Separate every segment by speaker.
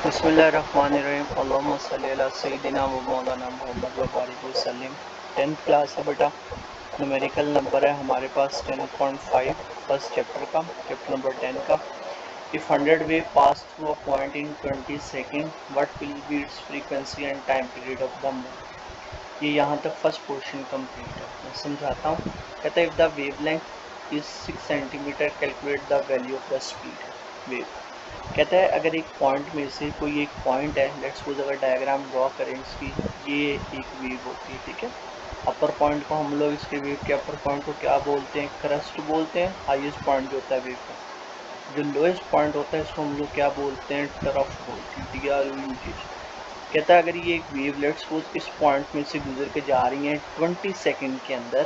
Speaker 1: बिस्मिल्लाहिर्रहमानिर्रहीम अल्लाहुम्मा सल्ली अला सय्यिदिना व मौलाना मुहम्मद व बारिक वसल्लिम। 10th क्लास है बेटा। न्यूमेरिकल नंबर है हमारे पास 10.5, फर्स्ट चैप्टर का, चैप्टर नंबर 10 का। If 100 wave pass through a point in 20 second, what will be it's frequency and time period of the move. ये यहाँ तक फर्स्ट पोर्शन कंप्लीट है। मैं समझाता हूँ। कहता है if the wavelength is 6 centimetre, calculate the value of the speed wave. कहता है अगर एक पॉइंट में से कोई एक पॉइंट है, लेट्स सपोज अगर डायग्राम ड्रॉ करें इसकी, ये एक वेव होती है, ठीक है। अपर पॉइंट को हम लोग इसके वेव के अपर पॉइंट को क्या बोलते हैं? क्रस्ट बोलते हैं। हाईएस्ट पॉइंट जो होता है वेव का, जो लोएस्ट पॉइंट होता है इसको हम लोग क्या बोलते हैं? टरफ बोलते हैं। TRUF। कहता है अगर ये एक वेव लेट्स सपोज इस पॉइंट में से गुजर के जा रही हैं 20 सेकेंड के अंदर,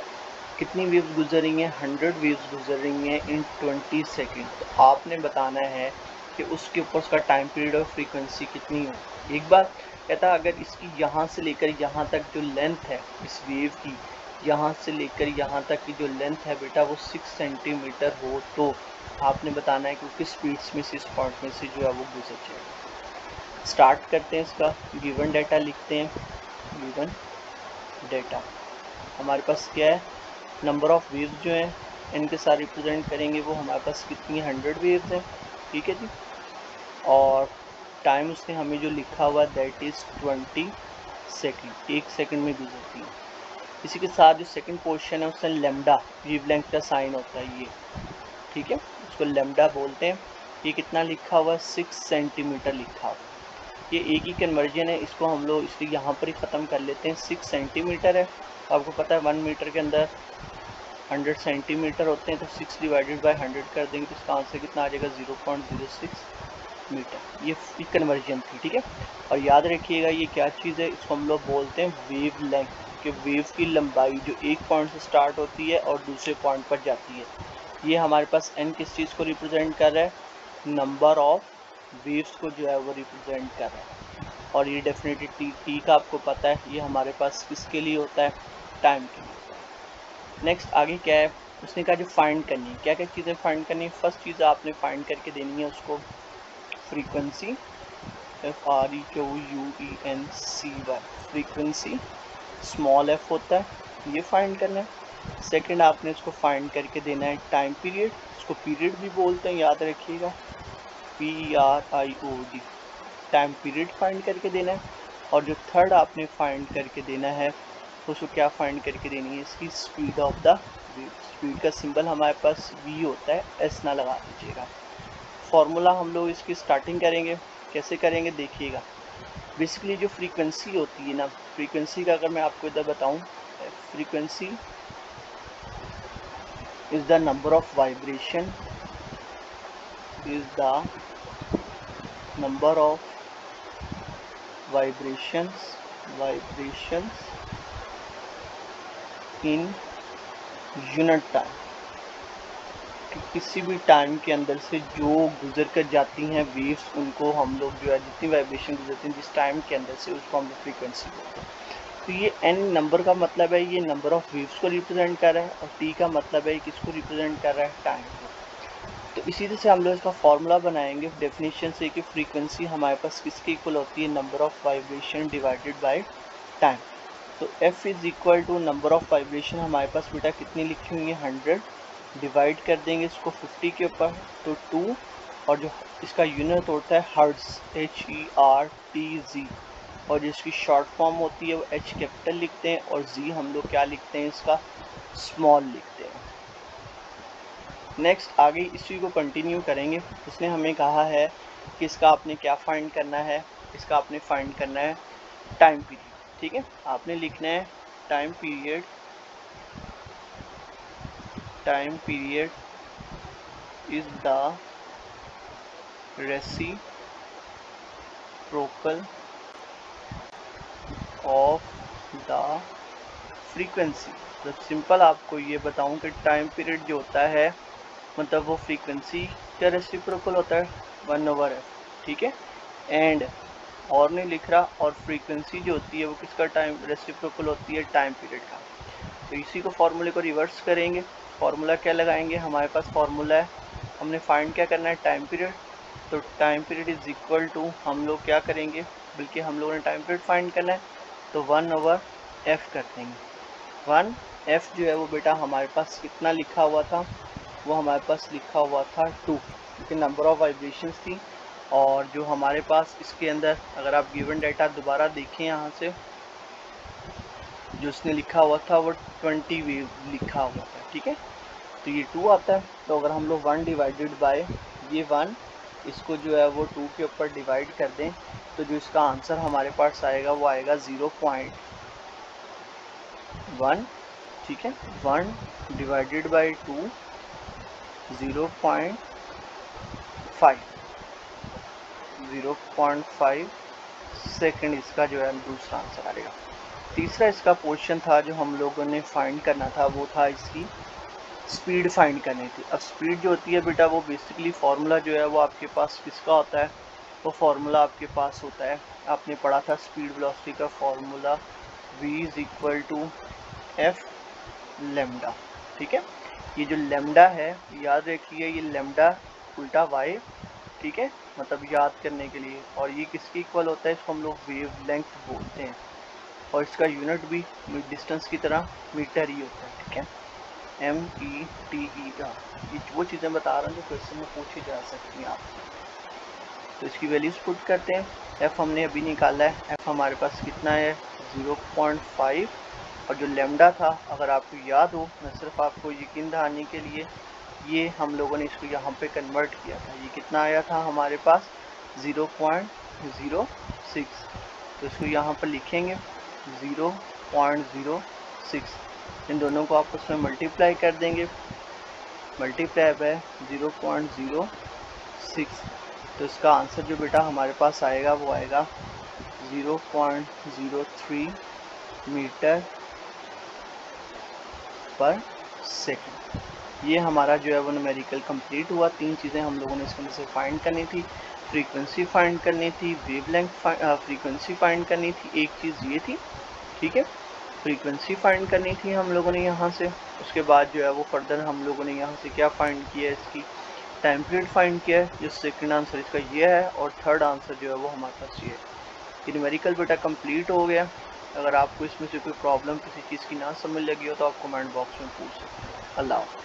Speaker 1: कितनी वेव्स गुजर रही हैं? 100 वेव्स गुजर रही हैं इन 20 सेकेंड। तो आपने बताना है कि उसके ऊपर उसका टाइम पीरियड और फ्रीक्वेंसी कितनी हो। एक बार कहता है अगर इसकी यहाँ से लेकर यहाँ तक जो लेंथ है इस वेव की, यहाँ से लेकर यहाँ तक की जो लेंथ है बेटा वो 6 सेंटीमीटर हो, तो आपने बताना है कि किस स्पीड में से इस पॉइंट में से जो है वो गुजर जाएगा। स्टार्ट करते हैं इसका। गिवन डाटा लिखते हैं। गिवन डाटा हमारे पास क्या है? नंबर ऑफ वेव्स जो हैं इनके साथ रिप्रेजेंट करेंगे वो हमारे पास कितनी 100 वेव्स हैं, ठीक है जी। और टाइम उसने हमें जो लिखा हुआ दैट इज़ 20 सेकेंड, 1 सेकेंड में गुजरती है। इसी के साथ जो सेकंड पोर्शन है उसमें लेमडा वेवलेंथ का साइन होता है ये, ठीक है, उसको लेमडा बोलते हैं। ये कितना लिखा हुआ है? 6 सेंटीमीटर लिखा हुआ है। ये एक ही कन्वर्जन है, इसको हम लोग इसलिए यहाँ पर ही ख़त्म कर लेते हैं। 6 सेंटीमीटर है, आपको पता है 1 मीटर के अंदर 100 सेंटीमीटर होते हैं, तो 6 डिवाइडेड बाय 100 कर देंगे तो इसका आंसर कितना आ जाएगा? 0.06 मीटर। ये कन्वर्जन थी, ठीक है। और याद रखिएगा ये क्या चीज़ है, इसको हम लोग बोलते हैं वेव लेंथ, कि वेव की लंबाई जो एक पॉइंट से स्टार्ट होती है और दूसरे पॉइंट पर जाती है। ये हमारे पास n किस चीज़ को रिप्रेजेंट कर रहा है? नंबर ऑफ वेव्स को जो है वो रिप्रेजेंट कर रहा है। और ये डेफिनेटली टी का आपको पता है, ये हमारे पास किसके लिए होता है? टाइम के लिए होता है। नेक्स्ट आगे क्या है? उसने कहा जो फाइंड करनी है, क्या क्या चीज़ें फाइंड करनी है। फर्स्ट चीज़ आपने फाइंड करके देनी है उसको frequency, FREQUENCY, frequency small f होता है, ये फाइंड करना है। सेकंड आपने इसको फाइंड करके देना है टाइम पीरियड, इसको पीरियड भी बोलते हैं, याद रखिएगा, PRIOD, टाइम पीरियड फाइंड करके देना है। और जो थर्ड आपने फाइंड करके देना है उसको क्या फाइंड करके देनी है? इसकी speed of the wave. Speed का सिंबल हमारे पास V होता है, S ना लगा दीजिएगा। फॉर्मूला हम लोग इसकी स्टार्टिंग करेंगे, कैसे करेंगे देखिएगा। बेसिकली जो फ्रीक्वेंसी होती है ना, फ्रीक्वेंसी का अगर मैं आपको इधर बताऊं, frequency is the number of vibration, is the number of vibrations in unit time, कि किसी भी टाइम के अंदर से जो गुजर कर जाती हैं वेव्स, उनको हम लोग जो है जितनी वाइब्रेशन गुजरती हैं जिस टाइम के अंदर से, उसको हम लोग फ्रीक्वेंसी बोलते हैं। तो ये n नंबर का मतलब है ये नंबर ऑफ वेव्स को रिप्रेजेंट कर रहा है, और t का मतलब है किसको रिप्रेजेंट कर रहा है? टाइम को। तो इसी तरह से हम लोग इसका फॉर्मूला बनाएंगे डेफिनेशन से कि फ्रीक्वेंसी हमारे पास किसके इक्वल होती है? Number of vibration divided by time. तो f is equal to number of vibration हमारे पास बेटा कितनी लिखी हुई है? 100, डिवाइड कर देंगे इसको 50 के ऊपर तो 2, और जो इसका यूनिट होता है हर्ट्ज, HERTZ, और जिसकी शॉर्ट फॉर्म होती है वो H कैपिटल लिखते हैं, और Z हम लोग क्या लिखते हैं? इसका स्मॉल लिखते हैं। नेक्स्ट आगे इसी को कंटिन्यू करेंगे। इसने हमें कहा है कि इसका आपने क्या फाइंड करना है? इसका आपने फाइंड करना है टाइम पीरियड, ठीक है। आपने लिखना है time period is the reciprocal of the frequency. जब सिंपल आपको ये बताऊं कि टाइम पीरियड जो होता है मतलब वो फ्रीक्वेंसी का रेसिप्रोकल होता है 1/f, ठीक है। एंड और नहीं लिख रहा, और फ्रीक्वेंसी जो होती है वो किसका टाइम रेसिप्रोकल होती है? टाइम पीरियड का। तो इसी को फॉर्मूले को रिवर्स करेंगे। फॉर्मूला क्या लगाएंगे? हमारे पास फॉर्मूला है, हमने फाइंड क्या करना है? Time period. तो time period is equal to, हम लोग क्या करेंगे, बल्कि हम लोगों ने टाइम पीरियड फाइंड करना है तो 1/f कर देंगे। 1f जो है वो बेटा हमारे पास कितना लिखा हुआ था, वो हमारे पास लिखा हुआ था 2, क्योंकि नंबर ऑफ वाइब्रेशंस थी। और जो हमारे पास इसके अंदर अगर आप गिवन डाटा दोबारा देखें यहाँ से, जो उसने लिखा हुआ था वो 20 वेव लिखा हुआ था, ठीक है। तो ये 2 आता है, तो अगर हम लोग 1 डिवाइडेड बाय ये 1 इसको जो है वो 2 के ऊपर डिवाइड कर दें, तो जो इसका आंसर हमारे पास आएगा वो आएगा 0.1, ठीक है। 1 डिवाइडेड बाय 2 0.5 सेकेंड इसका जो है दूसरा आंसर आएगा। तीसरा इसका क्वेश्चन था जो हम लोगों ने फाइंड करना था, वो था इसकी स्पीड फाइंड करनी थी। अब स्पीड जो होती है बेटा वो बेसिकली फार्मूला जो है वो आपके पास किसका होता है, वो फार्मूला आपके पास होता है, आपने पढ़ा था स्पीड वेलोसिटी का formula v is equal to F lambda, ठीक है। ये जो लेमडा है याद रखिए, ये लेमडा उल्टा y, ठीक है, मतलब याद करने के लिए। और ये किसके इक्वल होता है, इसको हम लोग वेव लेंथ बोलते हैं, और इसका यूनिट भी डिस्टेंस की तरह मीटर ही होता है, ठीक है, METER। ये वो चीज़ें बता रहा हूँ जो क्वेश्चन में पूछी जा सकती हैं आप। तो इसकी वैल्यूज पुट करते हैं। f हमने अभी निकाला है, f हमारे पास कितना है 0.5, और जो लेमडा था अगर आपको याद हो, मैं सिर्फ आपको यकीन दिलाने के लिए ये हम लोगों ने इसको यहाँ पे कन्वर्ट किया था, ये कितना आया था हमारे पास 0.06, तो इसको यहाँ पर लिखेंगे 0.06, इन दोनों को आप उसमें मल्टीप्लाई कर देंगे, मल्टीप्लाई बाय 0.06, तो इसका आंसर जो बेटा हमारे पास आएगा वो आएगा 0.03 मीटर पर सेकंड। ये हमारा जो है वो न्यूमेरिकल कंप्लीट हुआ। 3 चीज़ें हम लोगों ने इसके अंदर से फाइंड करनी थी, फ्रीक्वेंसी फाइंड करनी थी, वेवलेंथ फ्रीक्वेंसी फाइंड करनी थी, एक चीज़ ये थी, ठीक है, फ्रीक्वेंसी फाइंड करनी थी हम लोगों ने यहाँ से। उसके बाद जो है वो फर्दर हम लोगों ने यहाँ से क्या फाइंड किया है, इसकी टाइम पीरियड फाइंड किया है, जो सेकंड आंसर इसका ये है, और थर्ड आंसर जो है वो हमारे पास ये है। ये न्यूमेरिकल बेटा कंप्लीट हो गया। अगर आपको इसमें से कोई प्रॉब्लम किसी चीज़ की ना समझ लगी हो तो आप कमेंट बॉक्स में पूछ सकते हैं। अल्लाह हाफ़िज़।